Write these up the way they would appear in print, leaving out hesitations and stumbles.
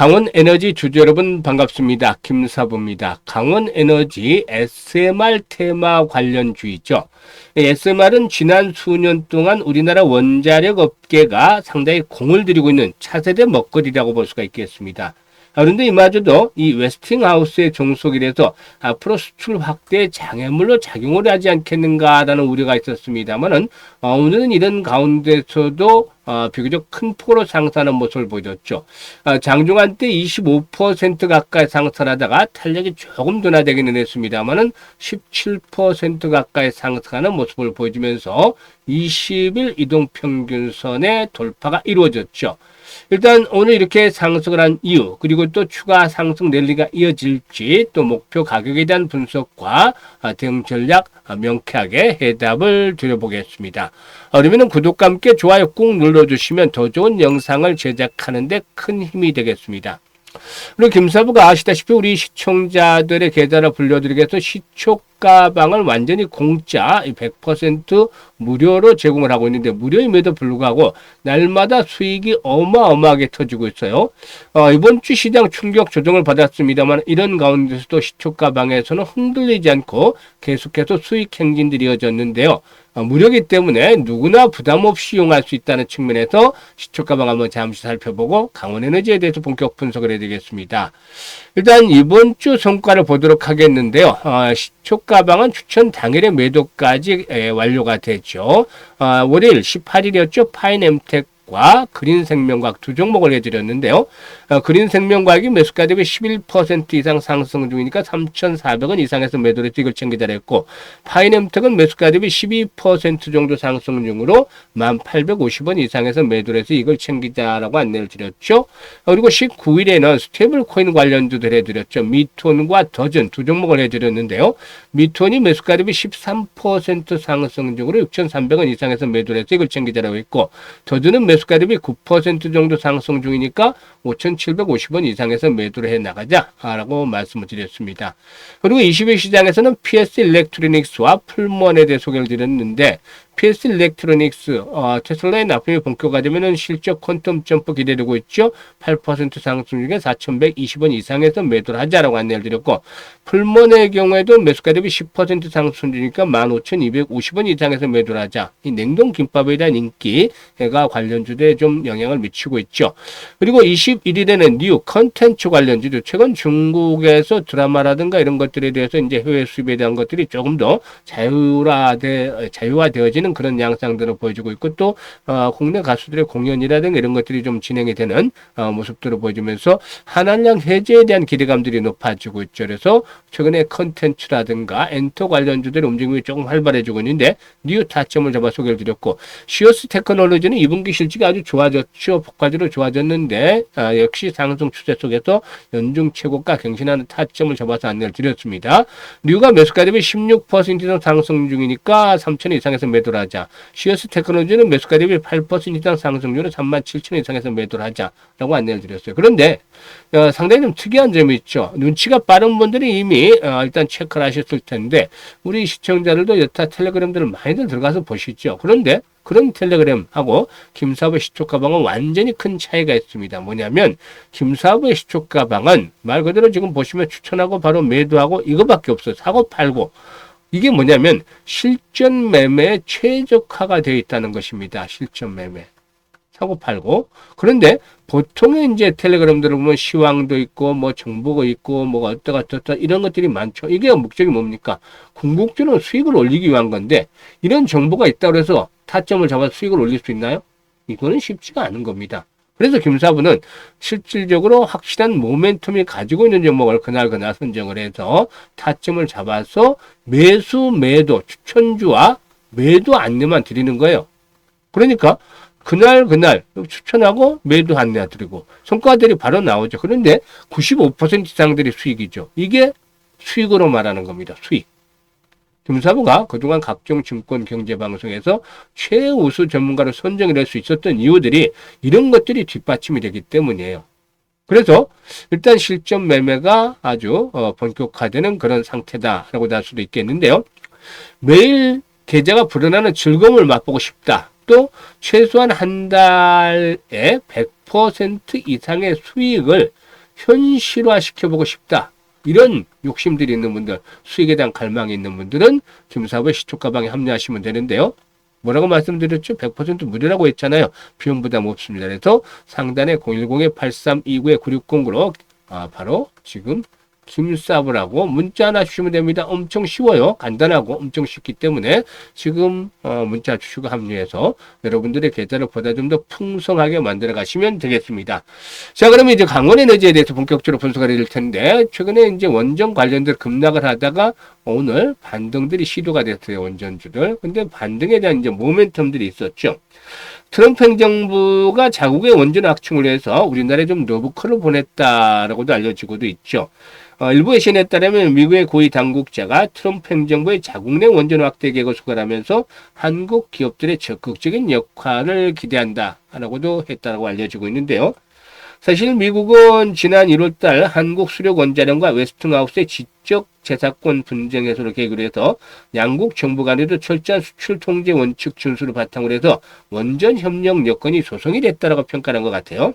강원에너지 주주 여러분 반갑습니다. 김사부입니다. 강원에너지 SMR 테마 관련주이죠. SMR은 지난 수년 동안 우리나라 원자력 업계가 상당히 공을 들이고 있는 차세대 먹거리라고 볼 수가 있겠습니다. 그런데 이마저도 이 웨스팅하우스의 종속이라서 앞으로 수출 확대에 장애물로 작용을 하지 않겠는가라는 우려가 있었습니다만은 오늘은 이런 가운데서도 비교적 큰 폭으로 상승하는 모습을 보여줬죠. 장중한 때 25% 가까이 상승하다가 탄력이 조금 둔화되기는 했습니다만은 17% 가까이 상승하는 모습을 보여주면서 20일 이동평균선의 돌파가 이루어졌죠. 일단 오늘 이렇게 상승을 한 이유, 그리고 또 추가 상승 랠리가 이어질지, 또 목표 가격에 대한 분석과 대응 전략 명쾌하게 해답을 드려보겠습니다. 그러면 구독과 함께 좋아요 꾹 눌러주시면 더 좋은 영상을 제작하는 데 큰 힘이 되겠습니다. 그리고 김사부가 아시다시피 우리 시청자들의 계좌를 불려드리기 위해서 시초가방을 완전히 공짜 100% 무료로 제공을 하고 있는데, 무료임에도 불구하고 날마다 수익이 어마어마하게 터지고 있어요. 이번 주 시장 충격 조정을 받았습니다만 이런 가운데서도 시초가방에서는 흔들리지 않고 계속해서 수익 행진들이 이어졌는데요. 무료이기 때문에 누구나 부담 없이 이용할 수 있다는 측면에서 시초가방 한번 잠시 살펴보고 강원에너지에 대해서 본격 분석을 해드리겠습니다. 일단 이번 주 성과를 보도록 하겠는데요. 시초가방은 추천 당일의 매도까지 완료가 됐죠. 월요일 18일이었죠. 파인엠텍과 그린생명과학 두 종목을 해드렸는데요. 그린생명과학이 매수가 대비 11% 이상 상승 중이니까 3,400원 이상에서 매도를 이걸 챙기자 했고, 파인엠텍은 매수가 대비 12% 정도 상승 중으로 1,850원 이상에서 매도를 해서 이걸 챙기자라고 안내를 드렸죠. 그리고 19일에는 스테이블 코인 관련주들 해드렸죠. 미톤과 더즌 두 종목을 해드렸는데요. 미톤이 매수가 대비 13% 상승 중으로 6,300원 이상에서 매도를 해서 이걸 챙기자라고 했고, 더즌은 매수가 대비 9% 정도 상승 중이니까 5,750원 이상에서 매도를 해 나가자라고 말씀을 드렸습니다. 그리고 20일 시장에서는 PS 일렉트로닉스와 풀먼에 대해 소개를 드렸는데, PS 일렉트로닉스 테슬라의 납품이 본격화되면 실적 퀀텀 점프 기대되고 있죠. 8% 상승 중에 4,120원 이상에서 매도를 하자라고 안내를 드렸고, 풀먼의 경우에도 매수가 대비 10% 상승 중이니까 15,250원 이상에서 매도를 하자. 이 냉동 김밥에 대한 인기가 관련주들에 좀 영향을 미치고 있죠. 그리고 21일에는 뉴 컨텐츠 관련주도 최근 중국에서 드라마라든가 이런 것들에 대해서 이제 해외 수입에 대한 것들이 조금 더 자유화되어지는 그런 양상들을 보여주고 있고, 또 국내 가수들의 공연이라든가 이런 것들이 좀 진행이 되는 모습들을 보여주면서 한한량 해제에 대한 기대감들이 높아지고 있죠. 그래서 최근에 컨텐츠라든가 엔터 관련주들의 움직임이 조금 활발해지고 있는데, 뉴 타점을 잡아 소개를 드렸고, 시어스 테크놀로지는 2분기 실적이 아주 좋아졌죠. 폭발적으로 좋아졌는데 역시 상승 추세 속에서 연중 최고가 갱신하는 타점을 잡아서 안내를 드렸습니다. 뉴가 매수가 대비 16% 이상 상승 중이니까 3,000원 이상에서 매도를 하자. 시어스 테크놀로지는 매수가 대비 8% 이상 상승률로 37,000원 이상에서 매도를 하자라고 안내를 드렸어요. 그런데 상당히 좀 특이한 점이 있죠. 눈치가 빠른 분들이 이미 일단 체크를 하셨을 텐데, 우리 시청자들도 여타 텔레그램들을 많이들 들어가서 보시죠. 그런데 그런 텔레그램하고 김사부의 시초가방은 완전히 큰 차이가 있습니다. 뭐냐면 김사부의 시초가방은 말 그대로 지금 보시면 추천하고 바로 매도하고 이거밖에 없어요. 사고 팔고. 이게 뭐냐면 실전 매매에 최적화가 되어 있다는 것입니다. 실전 매매. 사고 팔고. 그런데 보통의 이제 텔레그램들을 보면 시황도 있고 뭐 정보가 있고 뭐가 어떠다 이런 것들이 많죠. 이게 목적이 뭡니까? 궁극적으로 수익을 올리기 위한 건데, 이런 정보가 있다고 해서 타점을 잡아서 수익을 올릴 수 있나요? 이거는 쉽지가 않은 겁니다. 그래서 김사부는 실질적으로 확실한 모멘텀이 가지고 있는 종목을 그날 선정을 해서 타점을 잡아서 매수, 매도, 추천주와 매도 안내만 드리는 거예요. 그러니까 그날 추천하고 매도 안내 드리고 성과들이 바로 나오죠. 그런데 95% 이상들이 수익이죠. 이게 수익으로 말하는 겁니다. 수익. 김사부가 그동안 각종 증권 경제 방송에서 최우수 전문가로 선정이 될 수 있었던 이유들이 이런 것들이 뒷받침이 되기 때문이에요. 그래서 일단 실전 매매가 아주 본격화되는 그런 상태다라고 할 수도 있겠는데요. 매일 계좌가 불어나는 즐거움을 맛보고 싶다. 또 최소한 한 달에 100% 이상의 수익을 현실화 시켜보고 싶다. 이런 욕심들이 있는 분들, 수익에 대한 갈망이 있는 분들은 김사부의 시초가방에 합류하시면 되는데요. 뭐라고 말씀드렸죠? 100% 무료라고 했잖아요. 비용 부담 없습니다. 그래서 상단에 010-8329-9609로 바로 지금 김사부라고 문자 하나 주시면 됩니다. 엄청 쉬워요. 간단하고 엄청 쉽기 때문에 지금 문자 주시고 합류해서 여러분들의 계좌를 보다 좀 더 풍성하게 만들어 가시면 되겠습니다. 자, 그러면 이제 강원에너지에 대해서 본격적으로 분석을 해드릴 텐데, 최근에 이제 원전 관련들 급락을 하다가 오늘 반등들이 시도가 됐어요. 원전주들. 근데 반등에 대한 이제 모멘텀들이 있었죠. 트럼프 행정부가 자국의 원전 확충을 해서 우리나라에 좀 러브콜을 보냈다라고도 알려지고도 있죠. 일부 외신에 따르면 미국의 고위 당국자가 트럼프 행정부의 자국 내 원전 확대 계획을 수갈하면서 한국 기업들의 적극적인 역할을 기대한다라고도 했다고 알려지고 있는데요. 사실 미국은 지난 1월달 한국 수력원자력과 웨스팅하우스의 지적 재산권 분쟁 해소를 계기로 해서 양국 정부 간에도 철저한 수출 통제 원칙 준수를 바탕으로 해서 원전 협력 여건이 조성이 됐다라고 평가한 것 같아요.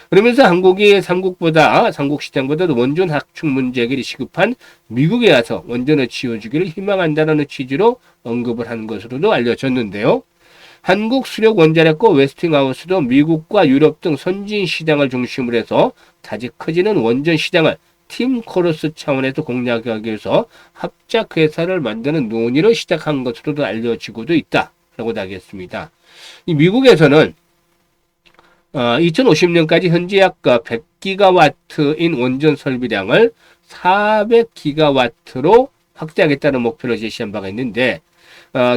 그러면서 한국이 삼국 시장보다도 원전 확충 문제 해결이 시급한 미국에 와서 원전을 지어주기를 희망한다는 취지로 언급을 한 것으로도 알려졌는데요. 한국 수력 원자력과 웨스팅하우스도 미국과 유럽 등 선진 시장을 중심으로 해서 다시 커지는 원전 시장을 팀 코러스 차원에서 공략하기 위해서 합작 회사를 만드는 논의를 시작한 것으로도 알려지고도 있다라고 하겠습니다. 이 미국에서는 2050년까지 현재 약 100기가와트인 원전 설비량을 400기가와트로 확대하겠다는 목표를 제시한 바가 있는데,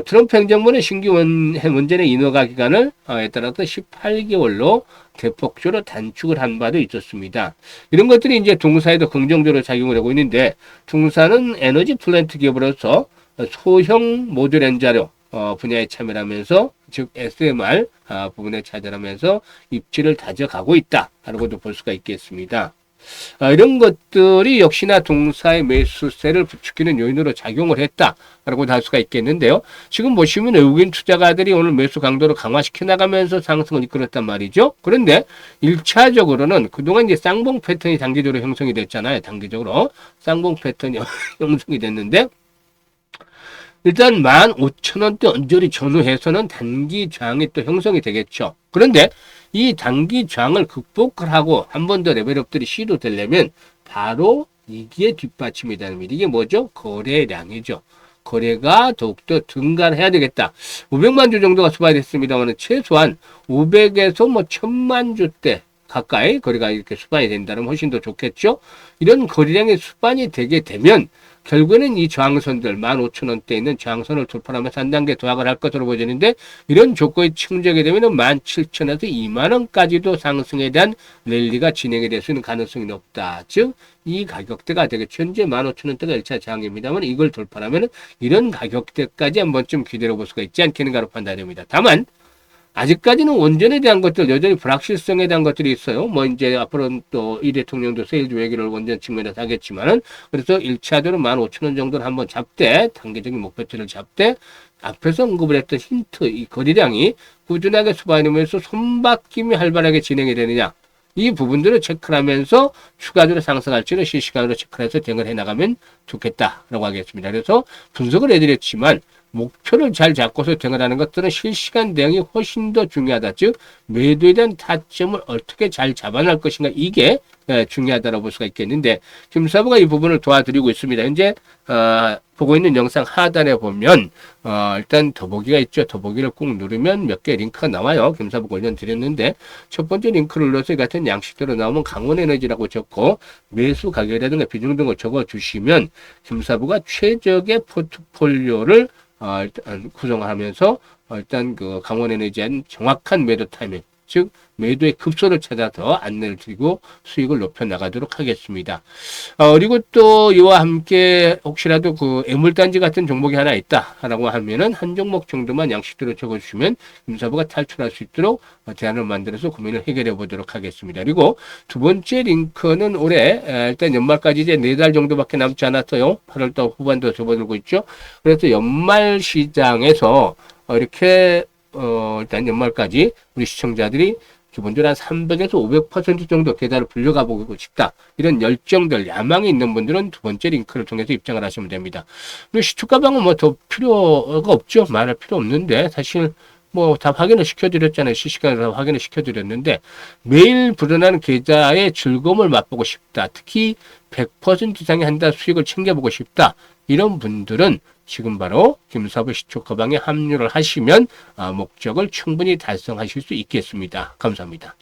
트럼프 행정부는 신규 원전의 인허가 기간을 따라서 18개월로 대폭적으로 단축을 한 바도 있었습니다. 이런 것들이 이제 동사에도 긍정적으로 작용을 하고 있는데, 동사는 에너지 플랜트 기업으로서 소형 모듈 엔자료 분야에 참여하면서, 즉 SMR 부분에 차지하면서 입지를 다져가고 있다라고도 볼 수가 있겠습니다. 이런 것들이 역시나 동사의 매수세를 부추기는 요인으로 작용을 했다라고 할 수가 있겠는데요. 지금 보시면 외국인 투자가들이 오늘 매수 강도를 강화시켜 나가면서 상승을 이끌었단 말이죠. 그런데 1차적으로는 그동안 이제 쌍봉 패턴이 단기적으로 형성이 됐잖아요. 단기적으로 쌍봉 패턴이 형성이 됐는데, 일단 15,000원대 언저리 전후해서는 단기 저항이 또 형성이 되겠죠. 그런데 이 단기 저항을 극복을 하고 한 번 더 레벨업들이 시도되려면 바로 이게 뒷받침이 됩니다. 이게 뭐죠? 거래량이죠. 거래가 더욱더 증가를 해야 되겠다. 500만 주 정도가 수반됐습니다만 최소한 500에서 1000만 주대 가까이 거래가 이렇게 수반이 된다면 훨씬 더 좋겠죠. 이런 거래량이 수반이 되게 되면 결국에는 이 저항선들 15,000원대에 있는 저항선을 돌파하면서 한 단계 도약을 할 것으로 보여지는데, 이런 조건이 충족이 되면 17,000원에서 20,000원까지도 상승에 대한 랠리가 진행이 될 수 있는 가능성이 높다. 즉 이 가격대가 되겠죠. 현재 15,000원대가 1차 저항입니다만 이걸 돌파하면 이런 가격대까지 한 번쯤 기다려 볼 수가 있지 않겠는가로 판단됩니다. 다만 아직까지는 원전에 대한 것들, 여전히 불확실성에 대한 것들이 있어요. 이제 앞으로는 또 이 대통령도 세일즈 얘기를 원전 측면에서 하겠지만은, 그래서 1차적으로 15,000원 정도를 한번 잡되, 단기적인 목표치를 잡되, 앞에서 언급을 했던 힌트, 이 거래량이 꾸준하게 수반하면서 손바뀜이 활발하게 진행이 되느냐, 이 부분들을 체크를 하면서 추가적으로 상승할지는 실시간으로 체크를 해서 대응을 해나가면 좋겠다라고 하겠습니다. 그래서 분석을 해드렸지만, 목표를 잘 잡고서 대응을 하는 것들은 실시간 대응이 훨씬 더 중요하다. 즉 매도에 대한 타점을 어떻게 잘 잡아낼 것인가, 이게 중요하다고 볼 수가 있겠는데, 김사부가 이 부분을 도와드리고 있습니다. 현재 보고 있는 영상 하단에 보면 일단 더보기가 있죠. 더보기를 꾹 누르면 몇 개 링크가 나와요. 김사부가 올려드렸는데, 첫 번째 링크를 눌러서 이 같은 양식대로 나오면 강원에너지라고 적고 매수 가격이라든가 비중 등을 적어주시면 김사부가 최적의 포트폴리오를 일단 구성하면서 일단 그 강원에너지한 정확한 매도 타이밍, 즉 매도의 급소를 찾아서 안내를 드리고 수익을 높여 나가도록 하겠습니다. 그리고 또 이와 함께 혹시라도 그 애물단지 같은 종목이 하나 있다라고 하면은 한 종목 정도만 양식대로 적어주시면 김사부가 탈출할 수 있도록 대안을 만들어서 고민을 해결해 보도록 하겠습니다. 그리고 두 번째 링크는 올해 일단 연말까지 이제 4달 정도밖에 남지 않았어요. 8월달 후반도 접어들고 있죠. 그래서 연말 시장에서 이렇게 일단 연말까지 우리 시청자들이 기본적으로 한 300에서 500% 정도 계좌를 불려가 보고 싶다. 이런 열정들, 야망이 있는 분들은 두 번째 링크를 통해서 입장을 하시면 됩니다. 그리고 시초가방은 뭐 더 필요가 없죠. 말할 필요 없는데 사실 뭐 다 확인을 시켜드렸잖아요. 실시간으로 다 확인을 시켜드렸는데 매일 불어나는 계좌의 즐거움을 맛보고 싶다. 특히 100% 이상의 한 달 수익을 챙겨보고 싶다. 이런 분들은 지금 바로 김사부 시초가방에 합류를 하시면 목적을 충분히 달성하실 수 있겠습니다. 감사합니다.